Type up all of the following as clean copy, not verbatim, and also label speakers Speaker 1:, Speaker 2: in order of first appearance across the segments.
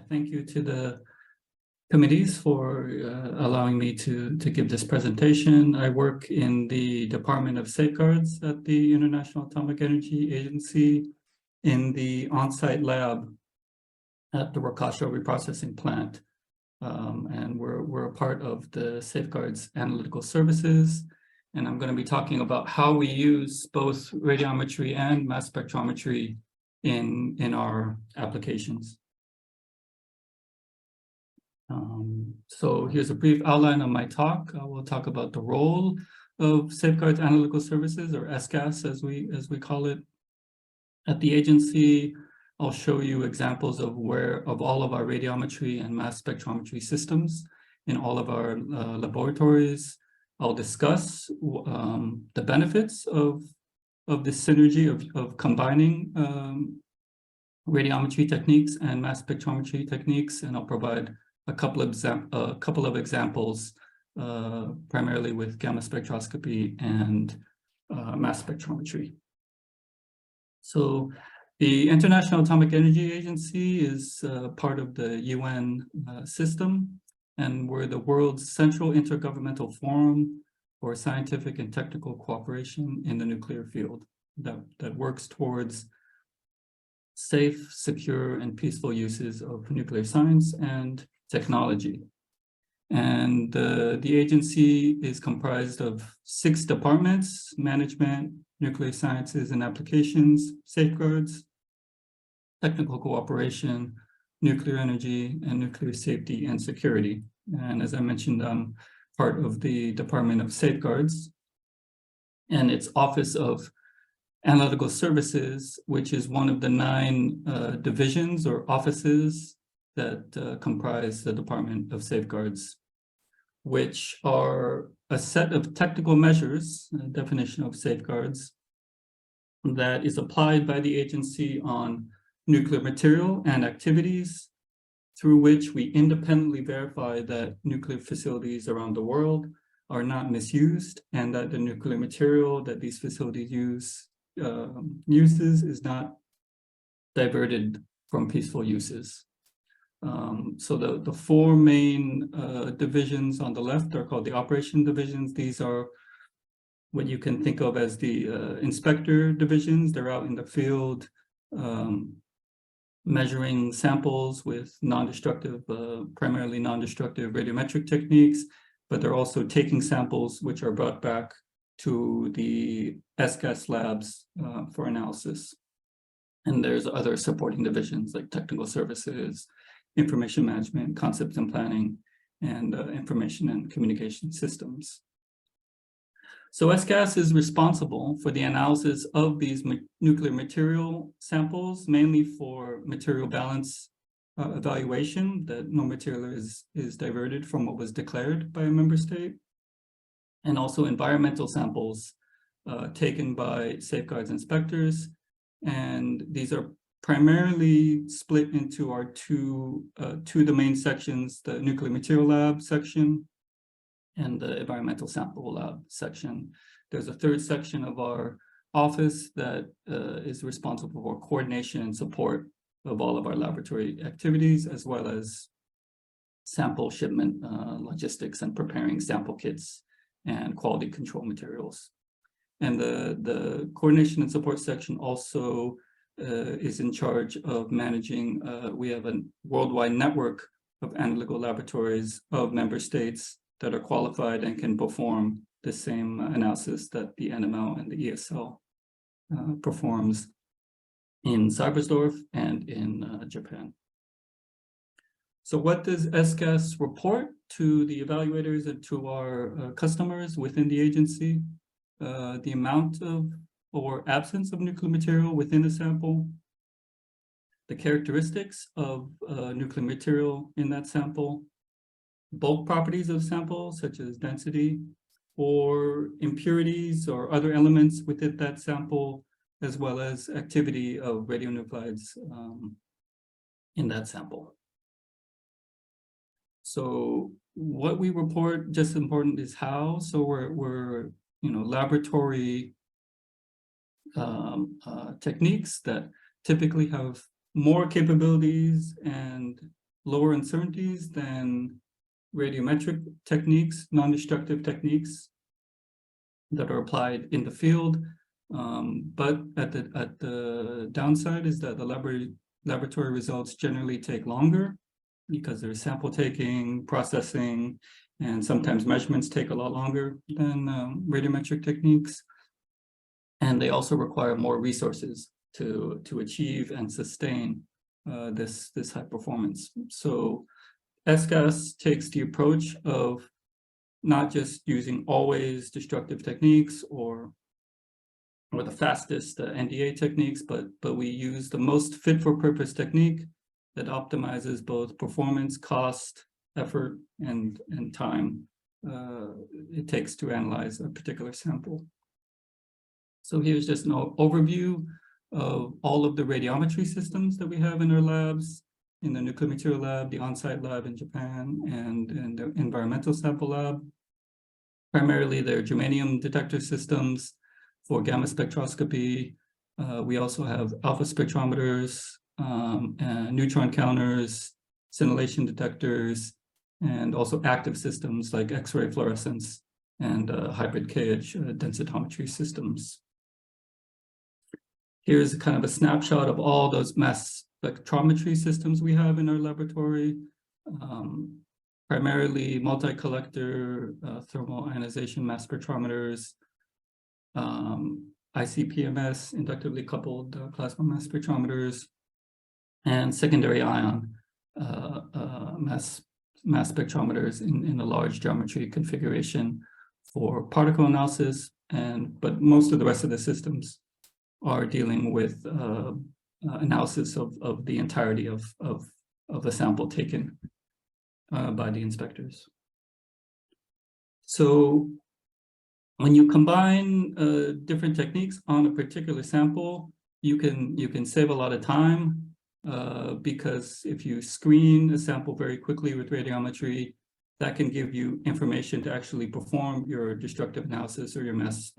Speaker 1: Thank you to the committees for allowing me to give this presentation. I work in the Department of Safeguards at the International Atomic Energy Agency in the on-site lab at the Wakasha reprocessing plant. And we're a part of the Safeguards Analytical Services. And I'm going to be talking about how we use both radiometry and mass spectrometry in our applications. So here's a brief outline of my talk. We'll talk about the role of Safeguards Analytical Services, or SCAS as we call it, at the agency. I'll show you examples of all of our radiometry and mass spectrometry systems in all of our laboratories. I'll discuss the benefits of this synergy of combining radiometry techniques and mass spectrometry techniques, and I'll provide a couple of examples, primarily with gamma spectroscopy and mass spectrometry. So the International Atomic Energy Agency is part of the UN system, and we're the world's central intergovernmental forum for scientific and technical cooperation in the nuclear field that works towards safe, secure, and peaceful uses of nuclear science and technology. And the agency is comprised of 6 departments: management, nuclear sciences and applications, safeguards, technical cooperation, nuclear energy, and nuclear safety and security. And as I mentioned, I'm part of the Department of Safeguards and its Office of Analytical Services, which is one of the 9 divisions or offices that comprise the Department of Safeguards, which are a set of technical measures, definition of safeguards, that is applied by the agency on nuclear material and activities, through which we independently verify that nuclear facilities around the world are not misused, and that the nuclear material that these facilities uses is not diverted from peaceful uses. So the 4 main divisions on the left are called the operation divisions. These are what you can think of as the inspector divisions. They're out in the field measuring samples with non-destructive, primarily non-destructive radiometric techniques, but they're also taking samples which are brought back to the SCAS labs for analysis. And there's other supporting divisions like technical services, information management, concepts and planning, and information and communication systems. So SCAS is responsible for the analysis of these nuclear material samples, mainly for material balance evaluation, that no material is diverted from what was declared by a member state, and also environmental samples taken by safeguards inspectors. And these are primarily split into our two domain sections: the nuclear material lab section and the environmental sample lab section. There's a 3rd section of our office that is responsible for coordination and support of all of our laboratory activities, as well as sample shipment, logistics, and preparing sample kits and quality control materials. And the coordination and support section also is in charge of managing, we have a worldwide network of analytical laboratories of member states that are qualified and can perform the same analysis that the NML and the ESL performs in Cybersdorf and in Japan. So what does SCAS report to the evaluators and to our customers within the agency? The amount of or absence of nuclear material within a sample, the characteristics of nuclear material in that sample, bulk properties of samples such as density, or impurities or other elements within that sample, as well as activity of radionuclides in that sample. So what we report, just important, is how. So we're laboratory techniques that typically have more capabilities and lower uncertainties than radiometric techniques, non-destructive techniques that are applied in the field. But at the downside is that the laboratory results generally take longer because there's sample taking, processing, and sometimes measurements take a lot longer than radiometric techniques. And they also require more resources to achieve and sustain this high performance. So SGAS takes the approach of not just using always destructive techniques or the fastest NDA techniques, but we use the most fit for purpose technique that optimizes both performance, cost, effort, and time it takes to analyze a particular sample. So here's just an overview of all of the radiometry systems that we have in our labs, in the nuclear material lab, the on-site lab in Japan, and in the environmental sample lab. Primarily, they're germanium detector systems for gamma spectroscopy. We also have alpha spectrometers, and neutron counters, scintillation detectors, and also active systems like X-ray fluorescence and hybrid KH densitometry systems. Here's kind of a snapshot of all those mass spectrometry systems we have in our laboratory. Primarily multi-collector thermal ionization mass spectrometers, ICP-MS, inductively coupled plasma mass spectrometers, and secondary ion mass spectrometers in a large geometry configuration for particle analysis. But most of the rest of the systems are dealing with analysis of the entirety of the sample taken by the inspectors. So when you combine different techniques on a particular sample, you can save a lot of time because if you screen a sample very quickly with radiometry, that can give you information to actually perform your destructive analysis or your mass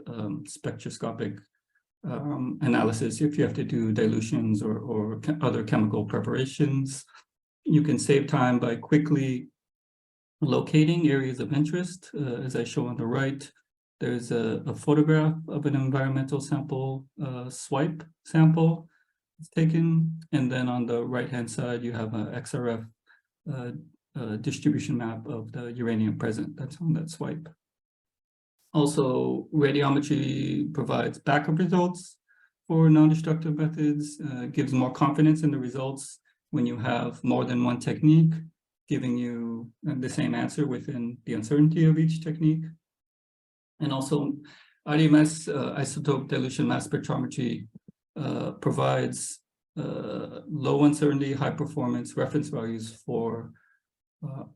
Speaker 1: spectroscopic analysis. If you have to do dilutions or other chemical preparations, you can save time by quickly locating areas of interest. As I show on the right, there's a photograph of an environmental sample, swipe sample taken, and then on the right-hand side, you have an XRF distribution map of the uranium present that's on that swipe. Also, radiometry provides backup results for non-destructive methods, gives more confidence in the results when you have more than one technique, giving you the same answer within the uncertainty of each technique. And also, IDMS, isotope dilution mass spectrometry, provides low uncertainty, high performance reference values for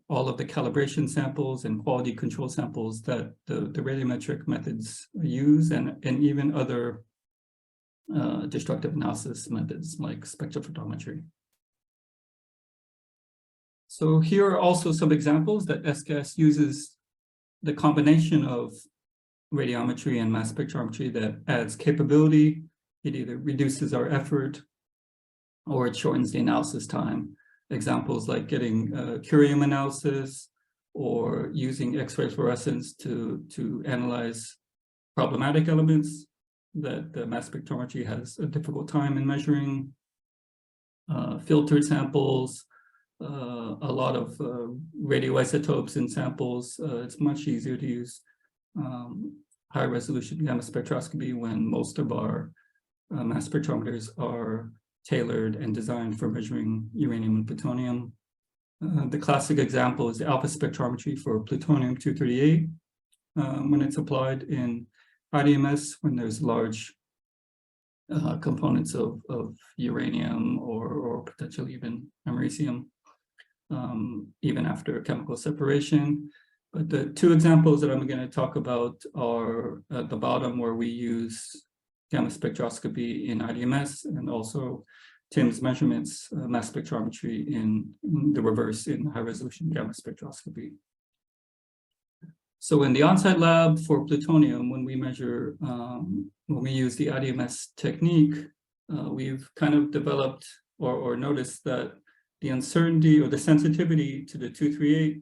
Speaker 1: all of the calibration samples and quality control samples that the radiometric methods use, and even other destructive analysis methods like spectrophotometry. So here are also some examples that SGAS uses the combination of radiometry and mass spectrometry that adds capability. It either reduces our effort or it shortens the analysis time. Examples like getting curium analysis or using X-ray fluorescence to analyze problematic elements that the mass spectrometry has a difficult time in measuring. Filtered samples, a lot of radioisotopes in samples. It's much easier to use high resolution gamma spectroscopy when most of our mass spectrometers are tailored and designed for measuring uranium and plutonium. The classic example is the alpha spectrometry for plutonium-238 when it's applied in IDMS when there's large components of uranium or potentially even americium, even after chemical separation. But the two examples that I'm going to talk about are at the bottom, where we use gamma spectroscopy in IDMS, and also Tim's measurements, mass spectrometry in the reverse in high resolution gamma spectroscopy. So in the on-site lab for plutonium, when we measure, when we use the IDMS technique, we've kind of developed or noticed that the uncertainty or the sensitivity to the 238,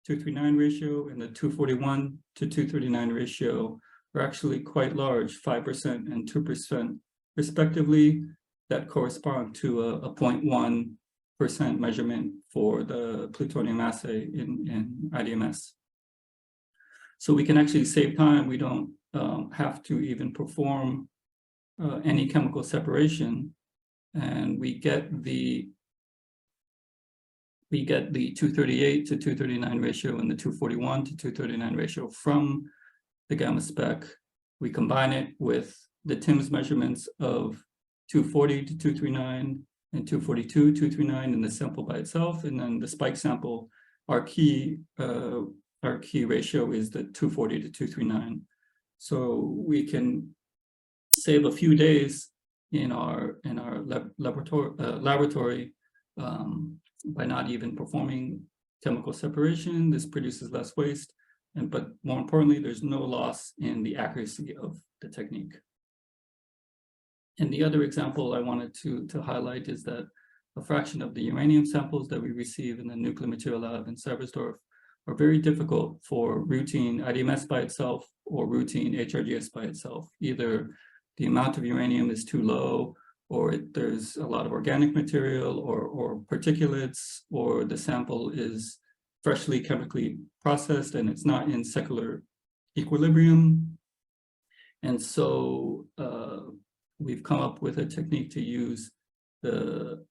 Speaker 1: 239 ratio and the 241 to 239 ratio are actually quite large, 5% and 2% respectively, that correspond to a 0.1% measurement for the plutonium assay in IDMS. So we can actually save time. We don't have to even perform any chemical separation, and we get the 238 to 239 ratio and the 241 to 239 ratio from the gamma spec. We combine it with the TIMS measurements of 240 to 239 and 242, 239 in the sample by itself, and then the spike sample, our key ratio is the 240 to 239. So we can save a few days in our laboratory by not even performing chemical separation. This produces less waste, but more importantly, there's no loss in the accuracy of the technique. And the other example I wanted to highlight is that a fraction of the uranium samples that we receive in the nuclear material lab in Seversdorf are very difficult for routine IDMS by itself or routine HRGS by itself. Either the amount of uranium is too low, or there's a lot of organic material or particulates, or the sample is freshly chemically processed and it's not in secular equilibrium. And so we've come up with a technique to use the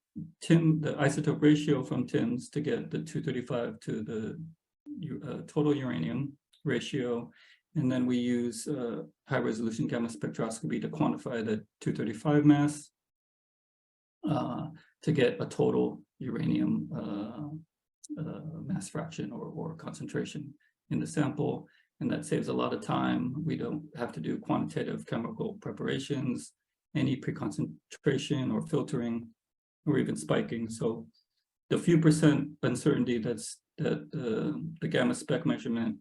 Speaker 1: isotope ratio from TIMS to get the 235 to the total uranium ratio. And then we use high resolution gamma spectroscopy to quantify the 235 mass to get a total uranium mass fraction or concentration in the sample. And that saves a lot of time. We don't have to do quantitative chemical preparations, any pre-concentration or filtering, or even spiking. So the few percent uncertainty that the gamma spec measurement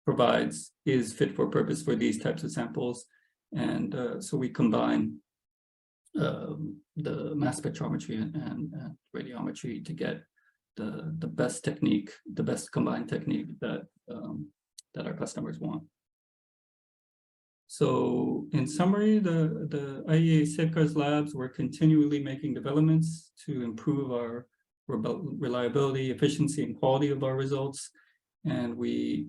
Speaker 1: provides is fit for purpose for these types of samples. And so we combine the mass spectrometry and radiometry to get the best technique, the best combined technique that our customers want. So in summary, the IAEA Safeguards Labs, we're continually making developments to improve our reliability, efficiency, and quality of our results. And we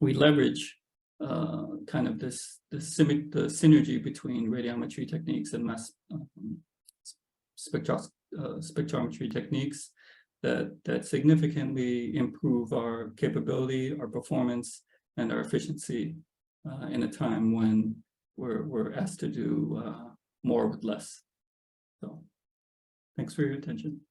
Speaker 1: leverage kind of the synergy between radiometry techniques and mass spectrometry techniques that significantly improve our capability, our performance, and our efficiency in a time when we're asked to do more with less. So thanks for your attention.